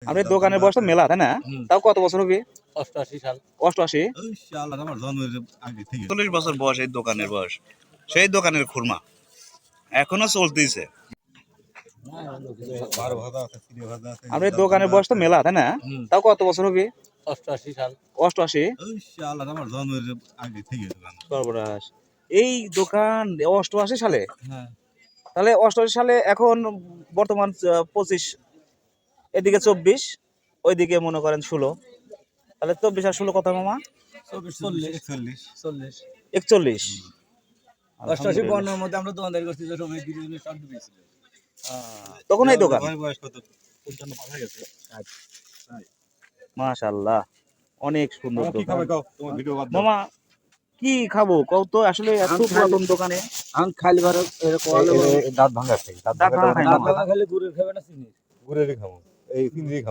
আপনার দোকানের বয়স তো মেলা, তাই না? তাও কত বছর হবে? 88 সাল। 88? ওই শালা আমার জন্মের আগে থেকে 40 বছর বয়স এই দোকানের বয়স। সেই দোকানের খুরমা এখনো চলতেছে। 12 ভাজা আছে, 3 ভাজা আছে। আপনার দোকানের বয়স তো মেলা, তাই না? তাও কত বছর হবে? 88 সাল। 88? ওই শালা আমার জন্মের আগে থেকে দোকান। সর্বনাশ। এই দোকান 88 সালে? হ্যাঁ। তাহলে 88 সালে এখন বর্তমান 25, এদিকে 24, ওইদিকে মনে করেন 16, তাহলে 24 আর 16 কত মামা? 40 41 41। 88 52 মধ্যে আমরা দোকানদারি করছি, যে সবাই গিরিজনের স্টার্ট দিয়েছিল। তখন এই দোকান? আমার বয়স কত? 55 পার হয়ে গেছে। মাশাআল্লাহ, অনেক সুন্দর কি দোকান। খাবে কও? তোমার ভিডিও বাদ দাও। মামা কি খাবো কও তো, আসলে এত পুরাতন দোকানে আম খালি বারো এরকম আলো দাঁত ভাঙা আছে। দাঁত ভাঙা খাই না। খালি গুড়ের খাবে না চিনি। ঘুরে খাবো। এই চিংড়ি খাবো।